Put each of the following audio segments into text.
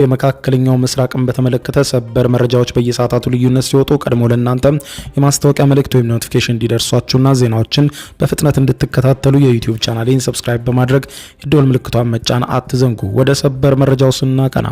የመካከለኛው ምስራቅን በተመለከተ ሰበር መረጃዎች በየሰዓታቱ ልዩነት ሲወጡ ቀድሞ ለእናንተ የማስታወቂያ መልእክት ወይም ኖቲፊኬሽን እንዲደርሷችሁና ዜናዎችን በፍጥነት እንድትከታተሉ የዩቲዩብ ቻናሌን ሰብስክራይብ በማድረግ የደወል ምልክቷን መጫን አትዘንጉ። ወደ ሰበር መረጃው ስናቀና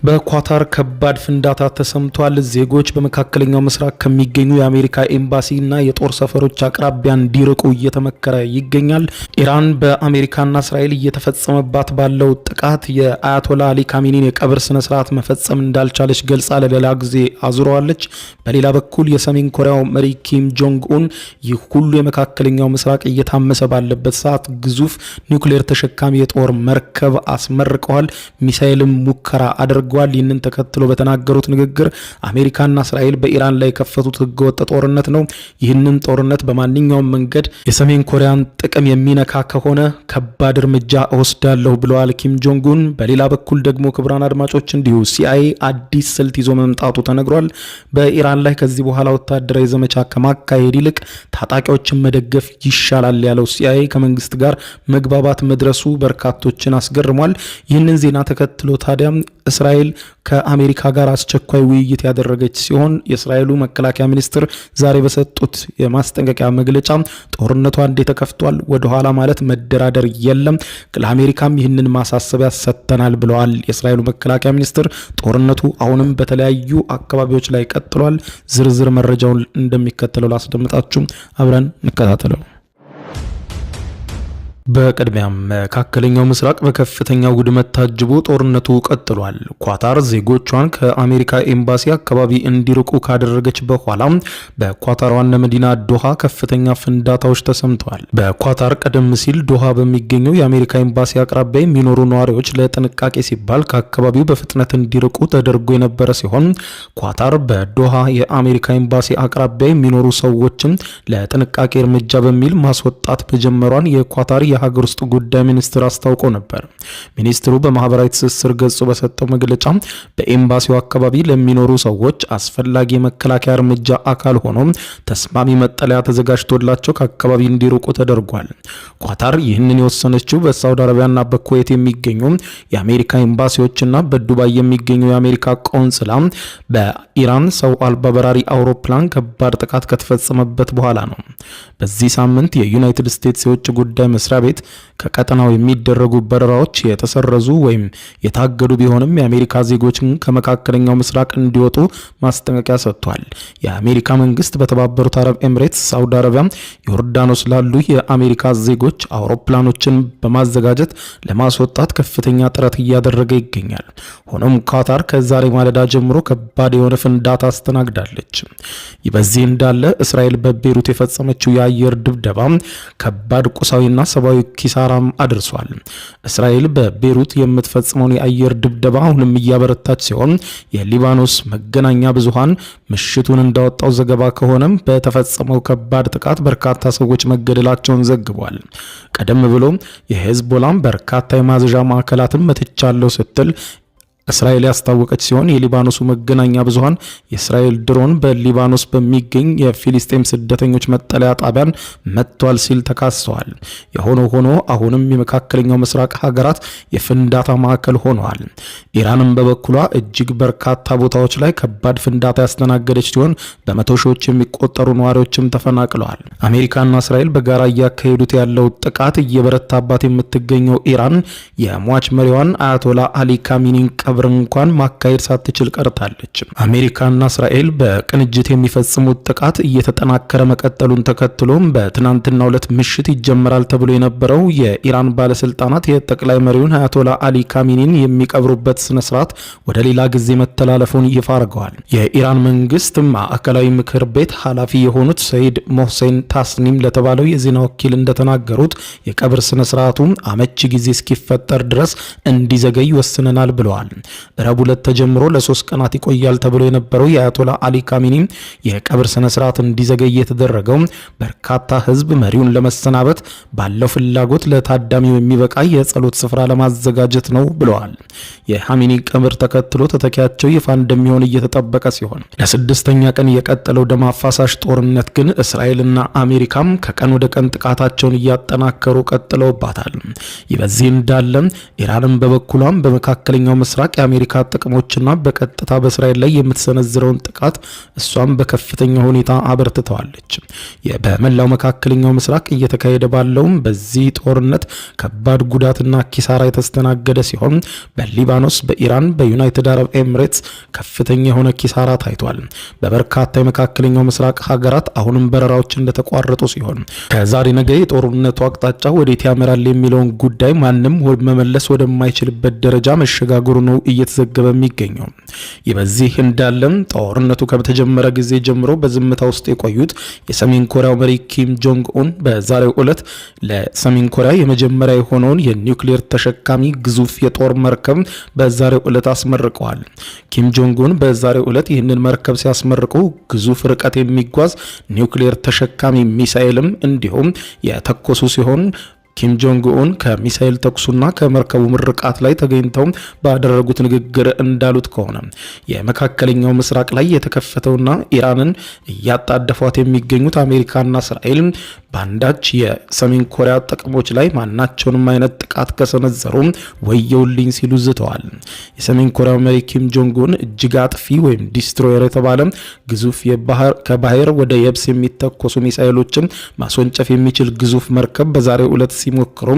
በኳታር ከባድ ፍንዳታ ተሰምቷል። ዜጎች በመካከለኛው ምስራቅ ከሚገኙ የአሜሪካ ኤምባሲና የጦር ሰፈሮች አቅራቢያ እንዲርቁ እየተመከረ ይገኛል። ኢራን በአሜሪካና እስራኤል እየተፈጸመባት ባለው ጥቃት የአያቶላ አሊ ካሚኒን የቀብር ስነ ስርዓት መፈጸም እንዳልቻለች ገልጻ ለሌላ ጊዜ አዙረዋለች። በሌላ በኩል የሰሜን ኮሪያው መሪ ኪም ጆንግ ኡን ይህ ሁሉ የመካከለኛው ምስራቅ እየታመሰ ባለበት ሰዓት ግዙፍ ኒውክሌር ተሸካሚ የጦር መርከብ አስመርቀዋል። ሚሳኤልም ሙከራ አድርገዋል። ይህንን ተከትሎ በተናገሩት ንግግር አሜሪካና እስራኤል በኢራን ላይ የከፈቱት ህገወጥ ጦርነት ነው። ይህንን ጦርነት በማንኛውም መንገድ የሰሜን ኮሪያን ጥቅም የሚነካ ከሆነ ከባድ እርምጃ እወስዳለሁ ብለዋል ኪም ጆንግ ኡን። በሌላ በኩል ደግሞ ክቡራን አድማጮች እንዲሁ ሲአይኤ አዲስ ስልት ይዞ መምጣቱ ተነግሯል። በኢራን ላይ ከዚህ በኋላ ወታደራዊ ዘመቻ ከማካሄድ ይልቅ ታጣቂዎችን መደገፍ ይሻላል ያለው ሲአይኤ ከመንግስት ጋር መግባባት መድረሱ በርካቶችን አስገርሟል። ይህንን ዜና ተከትሎ ታዲያ እስራኤል ከአሜሪካ ጋር አስቸኳይ ውይይት ያደረገች ሲሆን የእስራኤሉ መከላከያ ሚኒስትር ዛሬ በሰጡት የማስጠንቀቂያ መግለጫ ጦርነቱ አንዴ ተከፍቷል፣ ወደ ኋላ ማለት መደራደር የለም፣ ለአሜሪካም ይህንን ማሳሰቢያ ሰጥተናል ብለዋል። የእስራኤሉ መከላከያ ሚኒስትር ጦርነቱ አሁንም በተለያዩ አካባቢዎች ላይ ቀጥሏል። ዝርዝር መረጃውን እንደሚከተለው ላስደምጣችሁ፣ አብረን እንከታተለው። በቅድሚያም መካከለኛው ምስራቅ በከፍተኛ ውድመት ታጅቦ ጦርነቱ ቀጥሏል። ኳታር ዜጎቿን ከአሜሪካ ኤምባሲ አካባቢ እንዲርቁ ካደረገች በኋላ በኳታር ዋና መዲና ዶሃ ከፍተኛ ፍንዳታዎች ተሰምተዋል። በኳታር ቀደም ሲል ዶሃ በሚገኘው የአሜሪካ ኤምባሲ አቅራቢያ የሚኖሩ ነዋሪዎች ለጥንቃቄ ሲባል ከአካባቢው በፍጥነት እንዲርቁ ተደርጎ የነበረ ሲሆን ኳታር በዶሃ የአሜሪካ ኤምባሲ አቅራቢያ የሚኖሩ ሰዎችን ለጥንቃቄ እርምጃ በሚል ማስወጣት መጀመሯን የኳታር የሀገር ውስጥ ጉዳይ ሚኒስትር አስታውቆ ነበር። ሚኒስትሩ በማህበራዊ ትስስር ገጹ በሰጠው መግለጫ በኤምባሲው አካባቢ ለሚኖሩ ሰዎች አስፈላጊ የመከላከያ እርምጃ አካል ሆኖ ተስማሚ መጠለያ ተዘጋጅቶላቸው ከአካባቢ እንዲርቁ ተደርጓል። ኳታር ይህንን የወሰነችው በሳውዲ አረቢያና በኩዌት የሚገኙ የአሜሪካ ኤምባሲዎችና በዱባይ የሚገኙ የአሜሪካ ቆንስላ በኢራን ሰው አልባ በራሪ አውሮፕላን ከባድ ጥቃት ከተፈጸመበት በኋላ ነው። በዚህ ሳምንት የዩናይትድ ስቴትስ የውጭ ጉዳይ መስሪያ ቤት ከቀጠናው የሚደረጉ በረራዎች የተሰረዙ ወይም የታገዱ ቢሆንም የአሜሪካ ዜጎችን ከመካከለኛው ምስራቅ እንዲወጡ ማስጠንቀቂያ ሰጥቷል። የአሜሪካ መንግስት በተባበሩት አረብ ኤምሬትስ፣ ሳውዲ አረቢያ፣ ዮርዳኖስ ላሉ የአሜሪካ ዜጎች አውሮፕላኖችን በማዘጋጀት ለማስወጣት ከፍተኛ ጥረት እያደረገ ይገኛል። ሆኖም ኳታር ከዛሬ ማለዳ ጀምሮ ከባድ የሆነ ፍንዳታ አስተናግዳለች። በዚህ እንዳለ እስራኤል በቤሩት የፈጸመችው የአየር ድብደባ ከባድ ቁሳዊና ሰብአዊ ኪሳራም አድርሷል። እስራኤል በቤሩት የምትፈጽመውን የአየር ድብደባ አሁንም እያበረታች ሲሆን የሊባኖስ መገናኛ ብዙሃን ምሽቱን እንዳወጣው ዘገባ ከሆነም በተፈጸመው ከባድ ጥቃት በርካታ ሰዎች መገደላቸውን ዘግቧል። ቀደም ብሎ የሄዝቦላም በርካታ የማዘዣ ማዕከላትን መትቻለሁ ስትል እስራኤል ያስታወቀች ሲሆን የሊባኖሱ መገናኛ ብዙሃን የእስራኤል ድሮን በሊባኖስ በሚገኝ የፊሊስጤም ስደተኞች መጠለያ ጣቢያን መጥቷል ሲል ተካሰዋል። የሆነው ሆኖ አሁንም የመካከለኛው ምስራቅ ሀገራት የፍንዳታ ማዕከል ሆነዋል። ኢራንም በበኩሏ እጅግ በርካታ ቦታዎች ላይ ከባድ ፍንዳታ ያስተናገደች ሲሆን በመቶ ሺዎች የሚቆጠሩ ነዋሪዎችም ተፈናቅለዋል። አሜሪካና እስራኤል በጋራ እያካሄዱት ያለው ጥቃት እየበረታባት የምትገኘው ኢራን የሟች መሪዋን አያቶላ አሊ ካሚኒን ቀብር እንኳን ማካሄድ ሳትችል ቀርታለች። አሜሪካና እስራኤል በቅንጅት የሚፈጽሙት ጥቃት እየተጠናከረ መቀጠሉን ተከትሎም በትናንትናው ዕለት ምሽት ይጀምራል ተብሎ የነበረው የኢራን ባለስልጣናት የጠቅላይ መሪውን አያቶላ አሊ ካሚኒን የሚቀብሩበት ስነ ስርዓት ወደ ሌላ ጊዜ መተላለፉን ይፋ አድርገዋል። የኢራን መንግስት ማዕከላዊ ምክር ቤት ኃላፊ የሆኑት ሰይድ ሞህሴን ታስኒም ለተባለው የዜና ወኪል እንደተናገሩት የቀብር ስነ ስርዓቱ አመቺ ጊዜ እስኪፈጠር ድረስ እንዲዘገይ ወስነናል ብለዋል። ረቡዕ ዕለት ተጀምሮ ለ3 ቀናት ይቆያል ተብሎ የነበረው የአያቶላ አሊ ካሚኒ የቀብር ስነ ስርዓት እንዲዘገይ የተደረገው በርካታ ህዝብ መሪውን ለመሰናበት ባለው ፍላጎት ለታዳሚው የሚበቃ የጸሎት ስፍራ ለማዘጋጀት ነው ብለዋል። የካሚኒ ቀብር ተከትሎ ተተኪያቸው ይፋ እንደሚሆን እየተጠበቀ ሲሆን ለስድስተኛ ቀን የቀጠለው ደም አፋሳሽ ጦርነት ግን እስራኤልና አሜሪካም ከቀን ወደ ቀን ጥቃታቸውን እያጠናከሩ ቀጥለውባታል። ይህ በዚህ እንዳለ ኢራንም በበኩሏም በመካከለኛው ምስራቅ የአሜሪካ ጥቅሞችና በቀጥታ በእስራኤል ላይ የምትሰነዝረውን ጥቃት እሷም በከፍተኛ ሁኔታ አበርትተዋለች። በመላው መካከለኛው ምስራቅ እየተካሄደ ባለውም በዚህ ጦርነት ከባድ ጉዳትና ኪሳራ የተስተናገደ ሲሆን በሊባኖስ፣ በኢራን፣ በዩናይትድ አረብ ኤምሬትስ ከፍተኛ የሆነ ኪሳራ ታይቷል። በበርካታ የመካከለኛው ምስራቅ ሀገራት አሁንም በረራዎች እንደተቋረጡ ሲሆን ከዛሬ ነገ የጦርነቱ አቅጣጫ ወዴት ያመራል የሚለውን ጉዳይ ማንም መመለስ ወደማይችልበት ደረጃ መሸጋገሩ ነው እየተዘገበ የሚገኘው። ይህ በዚህ እንዳለም ጦርነቱ ከተጀመረ ጊዜ ጀምሮ በዝምታ ውስጥ የቆዩት የሰሜን ኮሪያው መሪ ኪም ጆንግ ኡን በዛሬው ዕለት ለሰሜን ኮሪያ የመጀመሪያ የሆነውን የኒውክሌር ተሸካሚ ግዙፍ የጦር መርከብ በዛሬው ዕለት አስመርቀዋል። ኪም ጆንግ ኡን በዛሬው ዕለት ይህንን መርከብ ሲያስመርቁ ግዙፍ ርቀት የሚጓዝ ኒውክሌር ተሸካሚ ሚሳኤልም እንዲሁም የተኮሱ ሲሆን ኪም ጆንግ ኡን ከሚሳኤል ተኩሱና ከመርከቡ ምርቃት ላይ ተገኝተው ባደረጉት ንግግር እንዳሉት ከሆነ የመካከለኛው ምስራቅ ላይ የተከፈተውና ኢራንን እያጣደፏት የሚገኙት አሜሪካና እስራኤል ባንዳች የሰሜን ኮሪያ ጥቅሞች ላይ ማናቸውንም አይነት ጥቃት ከሰነዘሩ ወየውልኝ ሲሉ ዝተዋል። የሰሜን ኮሪያው መሪ ኪም ጆንግ ኡን እጅግ አጥፊ ወይም ዲስትሮየር የተባለ ግዙፍ ከባህር ወደ የብስ የሚተኮሱ ሚሳኤሎችን ማስወንጨፍ የሚችል ግዙፍ መርከብ በዛሬው ዕለት ሲሞክሩ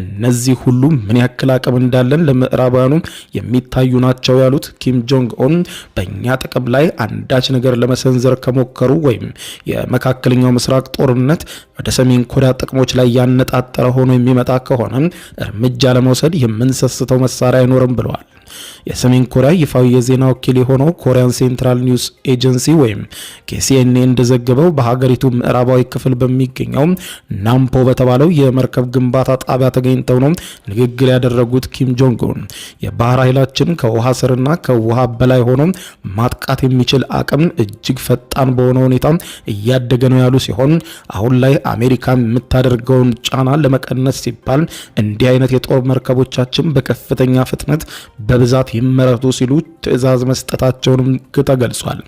እነዚህ ሁሉ ምን ያክል አቅም እንዳለን ለምዕራባውያኑ የሚታዩ ናቸው ያሉት ኪም ጆንግ ኡን በእኛ ጥቅም ላይ አንዳች ነገር ለመሰንዘር ከሞከሩ ወይም የመካከለኛው ምስራቅ ጦርነት ወደ ሰሜን ኮሪያ ጥቅሞች ላይ ያነጣጠረ ሆኖ የሚመጣ ከሆነ እርምጃ ለመውሰድ የምንሰስተው መሳሪያ አይኖርም ብለዋል። የሰሜን ኮሪያ ይፋዊ የዜና ወኪል የሆነው ኮሪያን ሴንትራል ኒውስ ኤጀንሲ ወይም KCNA እንደዘገበው በሀገሪቱ ምዕራባዊ ክፍል በሚገኘው ናምፖ በተባለው የመርከብ ግንባታ ጣቢያ ተገኝተው ነው ንግግር ያደረጉት ኪም ጆንግ ኡን የባህር ኃይላችን ከውሃ ስርና ከውሃ በላይ ሆኖ ማጥቃት የሚችል አቅም እጅግ ፈጣን በሆነ ሁኔታ እያደገ ነው ያሉ ሲሆን አሁን ላይ አሜሪካ የምታደርገውን ጫና ለመቀነስ ሲባል እንዲህ አይነት የጦር መርከቦቻችን በከፍተኛ ፍጥነት በብዛት ይመረቱ ሲሉ ትዕዛዝ መስጠታቸውንም ተገልጿል።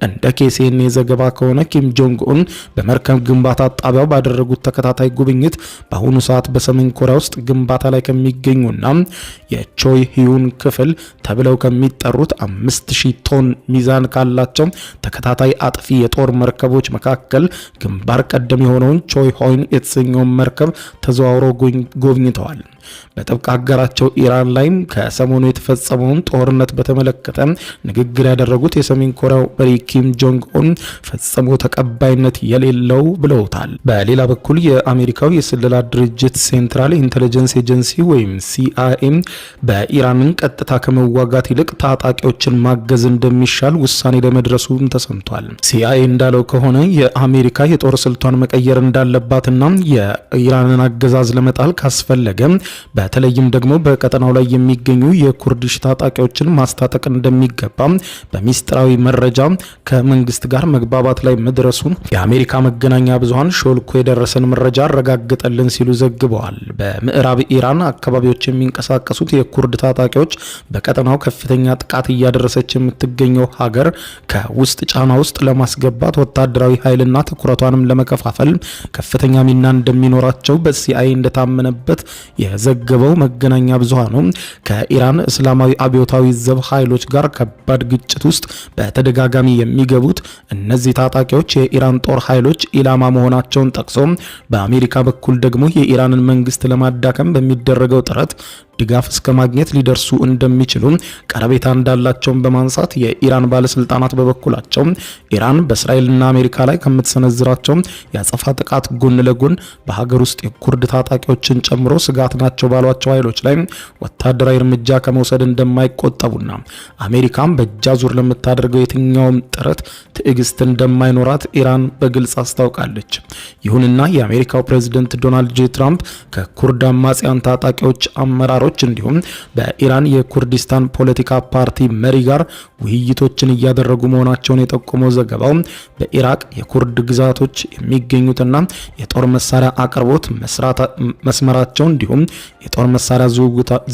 እንደ KCNA ዘገባ ከሆነ ኪም ጆንግ ኡን በመርከብ ግንባታ ጣቢያው ባደረጉት ተከታታይ ጉብኝት በአሁኑ ሰዓት በሰሜን ኮሪያ ውስጥ ግንባታ ላይ ከሚገኙና የቾይ ሂዩን ክፍል ተብለው ከሚጠሩት 5000 ቶን ሚዛን ካላቸው ተከታታይ አጥፊ የጦር መርከቦች መካከል ግንባር ቀደም የሆነውን ቾይ ሆይን የተሰኘውን መርከብ ተዘዋውረው ጎብኝተዋል። በጥብቅ አገራቸው ኢራን ላይም ከሰሞኑ የተፈጸመውን ጦርነት በተመለከተ ንግግር ያደረጉት የሰሜን ኮሪያው መሪ ኪም ጆንግ ኡን ፈጽሞ ተቀባይነት የሌለው ብለውታል። በሌላ በኩል የአሜሪካው የስለላ ድርጅት ሴንትራል ኢንተለጀንስ ኤጀንሲ ወይም CIA በኢራንን ቀጥታ ከመዋጋት ይልቅ ታጣቂዎችን ማገዝ እንደሚሻል ውሳኔ ለመድረሱም ተሰምቷል። CIA እንዳለው ከሆነ የአሜሪካ የጦር ስልቷን መቀየር እንዳለባትና የኢራንን አገዛዝ ለመጣል ካስፈለገ በተለይም ደግሞ በቀጠናው ላይ የሚገኙ የኩርዲሽ ታጣቂዎችን ማስታጠቅ እንደሚገባ በሚስጥራዊ መረጃ ከመንግስት ጋር መግባባት ላይ መድረሱን የአሜሪካ መገናኛ ብዙሃን ሾልኮ የደረሰን መረጃ አረጋግጠልን ሲሉ ዘግበዋል። በምዕራብ ኢራን አካባቢዎች የሚንቀሳቀሱት የኩርድ ታጣቂዎች በቀጠናው ከፍተኛ ጥቃት እያደረሰች የምትገኘው ሀገር ከውስጥ ጫና ውስጥ ለማስገባት ወታደራዊ ኃይልና ትኩረቷንም ለመከፋፈል ከፍተኛ ሚና እንደሚኖራቸው በCIA እንደታመነበት የዘገበው መገናኛ ብዙሃኑ ከኢራን እስላማዊ አብዮታዊ ዘብ ኃይሎች ጋር ከባድ ግጭት ውስጥ በተደጋጋሚ የሚገቡት እነዚህ ታጣቂዎች የኢራን ጦር ኃይሎች ኢላማ መሆናቸውን ጠቅሶ በአሜሪካ በኩል ደግሞ የኢራንን መንግስት ለማዳከም በሚደረገው ጥረት ድጋፍ እስከ ማግኘት ሊደርሱ እንደሚችሉ ቀረቤታ እንዳላቸውን በማንሳት የኢራን ባለስልጣናት በበኩላቸው ኢራን በእስራኤልና አሜሪካ ላይ ከምትሰነዝራቸው የአጸፋ ጥቃት ጎን ለጎን በሀገር ውስጥ የኩርድ ታጣቂዎችን ጨምሮ ስጋት ናቸው ባሏቸው ኃይሎች ላይ ወታደራዊ እርምጃ ከመውሰድ እንደማይቆጠቡና አሜሪካም በእጃዙር ለምታደርገው የትኛውም ጥረት ትዕግስት እንደማይኖራት ኢራን በግልጽ አስታውቃለች። ይሁንና የአሜሪካው ፕሬዝዳንት ዶናልድ ጄ ትራምፕ ከኩርድ አማጽያን ታጣቂዎች አመራሮች እንዲሁም በኢራን የኩርዲስታን ፖለቲካ ፓርቲ መሪ ጋር ውይይቶችን እያደረጉ መሆናቸውን የጠቆመው ዘገባው በኢራቅ የኩርድ ግዛቶች የሚገኙትና የጦር መሳሪያ አቅርቦት መስመራቸው እንዲሁም የጦር መሳሪያ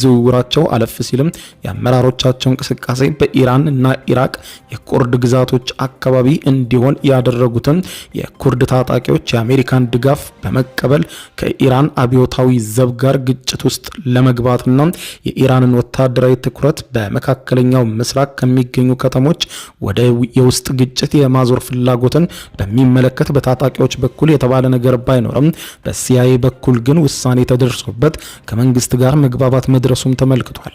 ዝውውራቸው አለፍ ሲልም የአመራሮቻቸው እንቅስቃሴ በኢራን እና ኢራቅ የኩርድ ግዛቶች አካባቢ እንዲሆን ያደረጉትን የኩርድ ታጣቂዎች የአሜሪካን ድጋፍ በመቀበል ከኢራን አብዮታዊ ዘብ ጋር ግጭት ውስጥ ለመግባት ለማግባባትና የኢራንን ወታደራዊ ትኩረት በመካከለኛው ምስራቅ ከሚገኙ ከተሞች ወደ የውስጥ ግጭት የማዞር ፍላጎትን በሚመለከት በታጣቂዎች በኩል የተባለ ነገር ባይኖርም በሲአይኤ በኩል ግን ውሳኔ ተደርሶበት ከመንግስት ጋር መግባባት መድረሱም ተመልክቷል።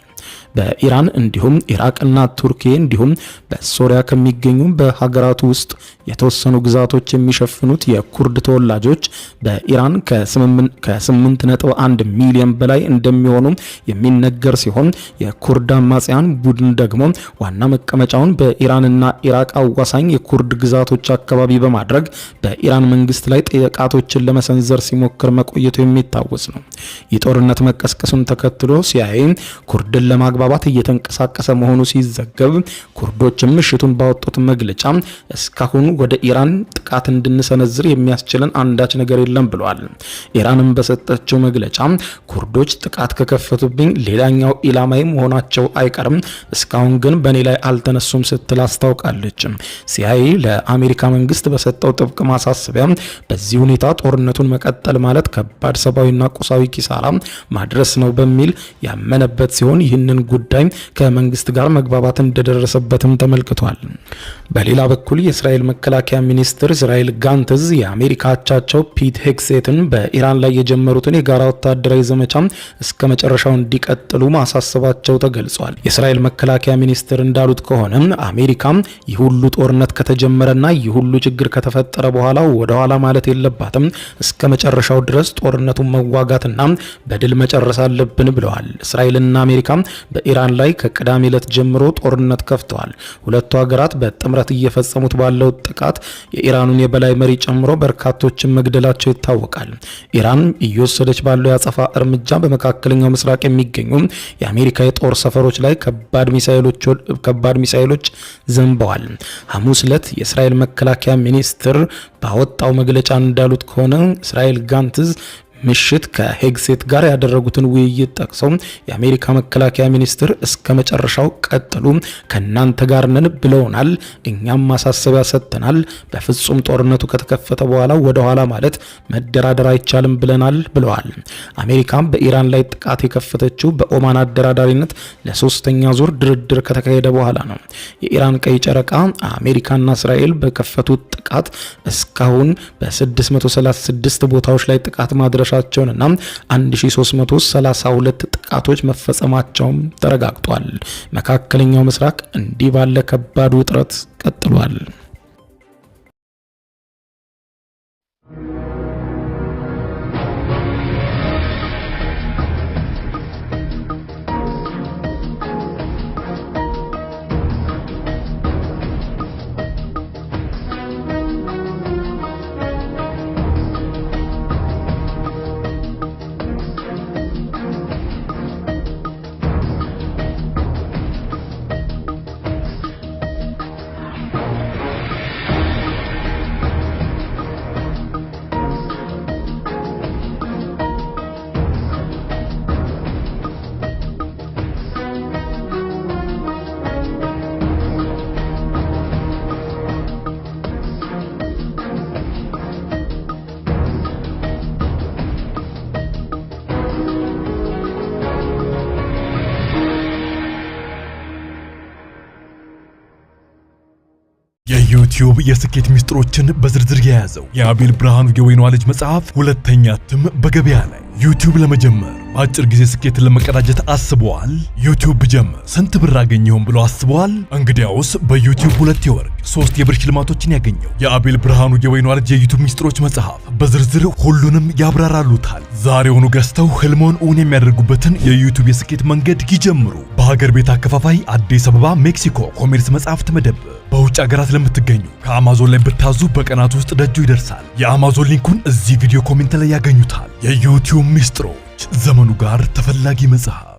በኢራን እንዲሁም ኢራቅና ቱርኪያ እንዲሁም በሶሪያ ከሚገኙ በሀገራቱ ውስጥ የተወሰኑ ግዛቶች የሚሸፍኑት የኩርድ ተወላጆች በኢራን ከ8.1 ሚሊዮን በላይ እንደሚሆኑ የሚነገር ሲሆን የኩርድ አማጽያን ቡድን ደግሞ ዋና መቀመጫውን በኢራንና ኢራቅ አዋሳኝ የኩርድ ግዛቶች አካባቢ በማድረግ በኢራን መንግስት ላይ ጥቃቶችን ለመሰንዘር ሲሞክር መቆየቱ የሚታወስ ነው። የጦርነት መቀስቀሱን ተከትሎ ሲአይኤ ኩርድን ለማግባባት እየተንቀሳቀሰ መሆኑ ሲዘገብ ኩርዶችም ምሽቱን ባወጡት መግለጫ እስካሁን ወደ ኢራን ጥቃት እንድንሰነዝር የሚያስችለን አንዳች ነገር የለም ብለዋል። ኢራንም በሰጠችው መግለጫ ኩርዶች ጥቃት ከከፈቱብኝ ሌላኛው ኢላማይ መሆናቸው አይቀርም፣ እስካሁን ግን በኔ ላይ አልተነሱም ስትል አስታውቃለች። ሲአይኤ ለአሜሪካ መንግስት በሰጠው ጥብቅ ማሳሰቢያ በዚህ ሁኔታ ጦርነቱን መቀጠል ማለት ከባድ ሰብአዊና ቁሳዊ ኪሳራ ማድረስ ነው በሚል ያመነበት ሲሆን ይህንን ጉዳይ ከመንግስት ጋር መግባባት እንደደረሰበትም ተመልክቷል። በሌላ በኩል የእስራኤል መከላከያ ሚኒስትር እስራኤል ጋንትዝ የአሜሪካ አቻቸው ፒት ሄግሴትን በኢራን ላይ የጀመሩትን የጋራ ወታደራዊ ዘመቻ እስከ መጨረሻው እንዲቀጥሉ ማሳሰባቸው ተገልጿል። የእስራኤል መከላከያ ሚኒስትር እንዳሉት ከሆነ አሜሪካ ይህ ሁሉ ጦርነት ከተጀመረና ይህ ሁሉ ችግር ከተፈጠረ በኋላ ወደ ኋላ ማለት የለባትም፣ እስከ መጨረሻው ድረስ ጦርነቱን መዋጋትና በድል መጨረስ አለብን ብለዋል። እስራኤልና አሜሪካ በኢራን ላይ ከቅዳሜ ዕለት ጀምሮ ጦርነት ከፍተዋል። ሁለቱ ሀገራት በጥምረት እየፈጸሙት ባለው ጥቃት የኢራኑን የበላይ መሪ ጨምሮ በርካቶችን መግደላቸው ይታወቃል። ኢራን እየወሰደች ባለው ያጸፋ እርምጃ በመካከለኛው ምስራቅ የሚገኙ የአሜሪካ የጦር ሰፈሮች ላይ ከባድ ሚሳኤሎች ዘንበዋል። ሐሙስ ዕለት የእስራኤል መከላከያ ሚኒስትር ባወጣው መግለጫ እንዳሉት ከሆነ እስራኤል ጋንትዝ ምሽት ከሄግሴት ጋር ያደረጉትን ውይይት ጠቅሰው የአሜሪካ መከላከያ ሚኒስትር እስከ መጨረሻው ቀጥሉ፣ ከናንተ ጋር ነን ብለውናል፣ እኛም ማሳሰቢያ ሰጥተናል፣ በፍጹም ጦርነቱ ከተከፈተ በኋላ ወደ ኋላ ማለት መደራደር አይቻልም ብለናል ብለዋል። አሜሪካ በኢራን ላይ ጥቃት የከፈተችው በኦማን አደራዳሪነት ለሶስተኛ ዙር ድርድር ከተካሄደ በኋላ ነው። የኢራን ቀይ ጨረቃ አሜሪካና እስራኤል በከፈቱት ጥቃት እስካሁን በ636 ቦታዎች ላይ ጥቃት ማድረሻቸውንና 1332 ጥቃቶች መፈጸማቸውም ተረጋግጧል። መካከለኛው ምስራቅ እንዲህ ባለ ከባድ ውጥረት ቀጥሏል። የዩቲዩብ የስኬት ሚስጥሮችን በዝርዝር የያዘው የአቤል ብርሃኑ የወይኗ ልጅ መጽሐፍ ሁለተኛ እትም በገበያ ላይ። ዩቲዩብ ለመጀመር በአጭር ጊዜ ስኬትን ለመቀዳጀት አስበዋል? ዩቲዩብ ብጀምር ስንት ብር አገኘሁም ብሎ አስበዋል? እንግዲያውስ በዩቲዩብ 2 የወርቅ 3 የብር ሽልማቶችን ያገኘው የአቤል ብርሃኑ የወይኗ ልጅ የዩቲዩብ ሚስጥሮች መጽሐፍ በዝርዝር ሁሉንም ያብራራሉታል። ዛሬውኑ ገዝተው ህልሞን እውን የሚያደርጉበትን የዩቲዩብ የስኬት መንገድ ይጀምሩ። በሀገር ቤት አከፋፋይ አዲስ አበባ ሜክሲኮ ኮሜርስ መጽሐፍት መደብር። በውጭ ሀገራት ለምትገኙ ከአማዞን ላይ ብታዙ በቀናት ውስጥ ደጁ ይደርሳል። የአማዞን ሊንኩን እዚህ ቪዲዮ ኮሜንት ላይ ያገኙታል። የዩቲዩብ ሚስጥሮች፣ ዘመኑ ጋር ተፈላጊ መጽሐፍ።